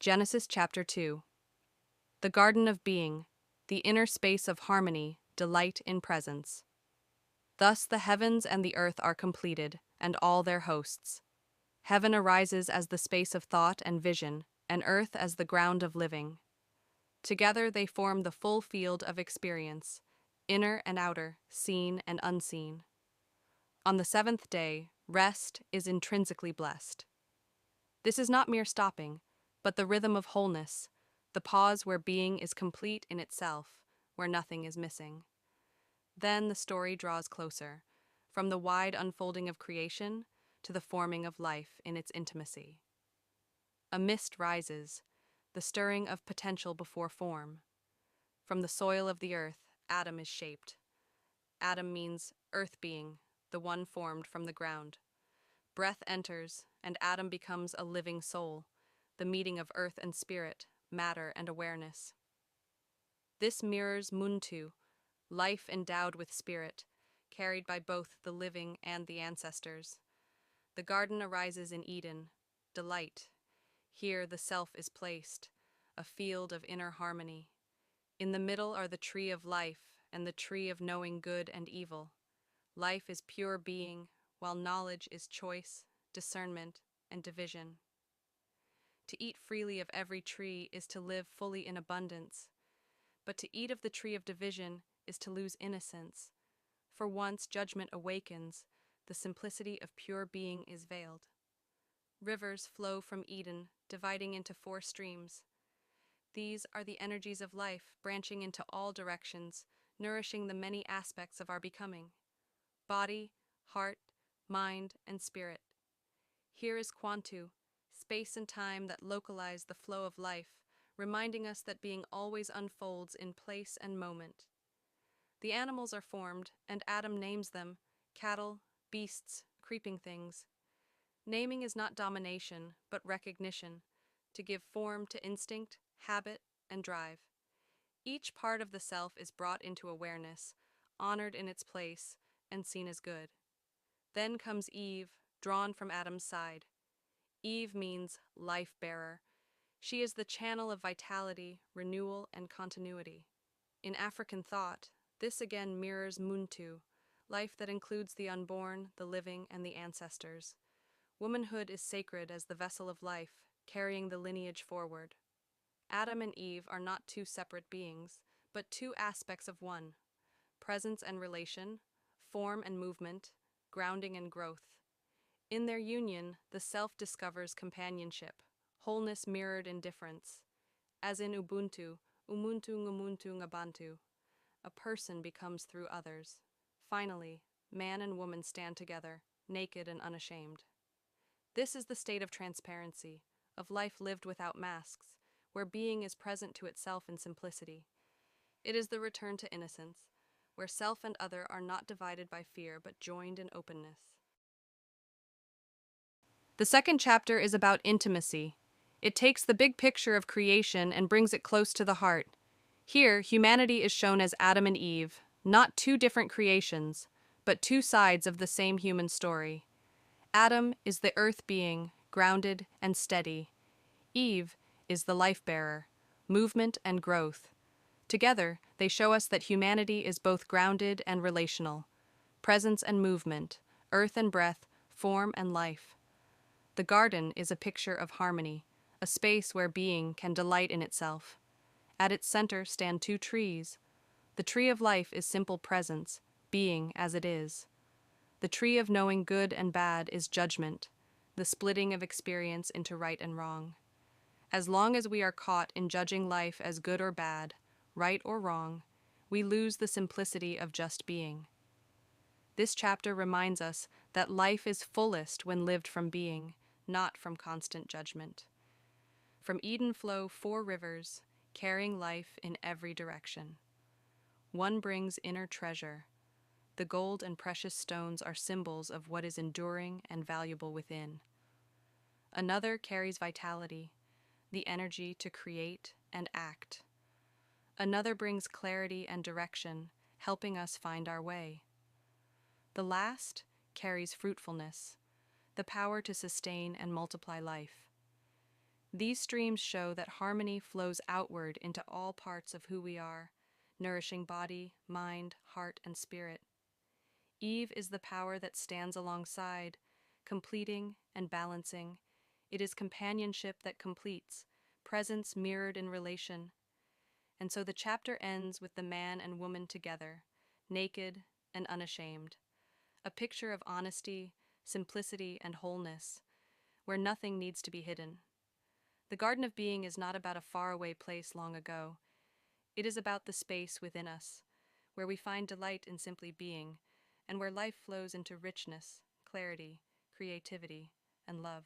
Genesis chapter 2. The Garden of Being, the inner space of harmony, delight in presence. Thus the heavens and the earth are completed, and all their hosts. Heaven arises as the space of thought and vision, and earth as the ground of living. Together they form the full field of experience, inner and outer, seen and unseen. On the seventh day, rest is intrinsically blessed. This is not mere stopping, but the rhythm of wholeness, the pause where being is complete in itself, where nothing is missing. Then the story draws closer, from the wide unfolding of creation to the forming of life in its intimacy. A mist rises, the stirring of potential before form. From the soil of the earth, Adam is shaped. Adam means earth being, the one formed from the ground. Breath enters, and Adam becomes a living soul, the meeting of earth and spirit, matter and awareness. This mirrors Muntu, life endowed with spirit, carried by both the living and the ancestors. The garden arises in Eden, delight. Here the self is placed, a field of inner harmony. In the middle are the tree of life and the tree of knowing good and evil. Life is pure being, while knowledge is choice, discernment, and division. To eat freely of every tree is to live fully in abundance, but to eat of the tree of division is to lose innocence. For once judgment awakens, the simplicity of pure being is veiled. Rivers flow from Eden, dividing into 4 streams. These are the energies of life, branching into all directions, nourishing the many aspects of our becoming: body, heart, mind, and spirit. Here is Kwantu, space and time that localize the flow of life, reminding us that being always unfolds in place and moment. The animals are formed, and Adam names them: cattle, beasts, creeping things. Naming is not domination, but recognition, to give form to instinct, habit, and drive. Each part of the self is brought into awareness, honored in its place, and seen as good. Then comes Eve, drawn from Adam's side. Eve means life-bearer. She is the channel of vitality, renewal, and continuity. In African thought, this again mirrors Muntu, life that includes the unborn, the living, and the ancestors. Womanhood is sacred as the vessel of life, carrying the lineage forward. Adam and Eve are not 2 separate beings, but 2 aspects of one: presence and relation, form and movement, grounding and growth. In their union, the self discovers companionship, wholeness mirrored in difference. As in Ubuntu, umuntu ngumuntu ngabantu, a person becomes through others. Finally, man and woman stand together, naked and unashamed. This is the state of transparency, of life lived without masks, where being is present to itself in simplicity. It is the return to innocence, where self and other are not divided by fear but joined in openness. The second chapter is about intimacy. It takes the big picture of creation and brings it close to the heart. Here, humanity is shown as Adam and Eve, not 2 different creations, but 2 sides of the same human story. Adam is the earth being, grounded and steady. Eve is the life-bearer, movement and growth. Together, they show us that humanity is both grounded and relational, presence and movement, earth and breath, form and life. The garden is a picture of harmony, a space where being can delight in itself. At its center stand 2 trees. The tree of life is simple presence, being as it is. The tree of knowing good and bad is judgment, the splitting of experience into right and wrong. As long as we are caught in judging life as good or bad, right or wrong, we lose the simplicity of just being. This chapter reminds us that life is fullest when lived from being, not from constant judgment. From Eden flow 4 rivers, carrying life in every direction. One brings inner treasure. The gold and precious stones are symbols of what is enduring and valuable within. Another carries vitality, the energy to create and act. Another brings clarity and direction, helping us find our way. The last carries fruitfulness, the power to sustain and multiply life. These streams show that harmony flows outward into all parts of who we are, nourishing body, mind, heart, and spirit. Eve is the power that stands alongside, completing and balancing. It is companionship that completes, presence mirrored in relation. And so the chapter ends with the man and woman together, naked and unashamed. A picture of honesty, simplicity, and wholeness, where nothing needs to be hidden. The Garden of Being is not about a faraway place long ago. It is about the space within us, where we find delight in simply being, and where life flows into richness, clarity, creativity, and love.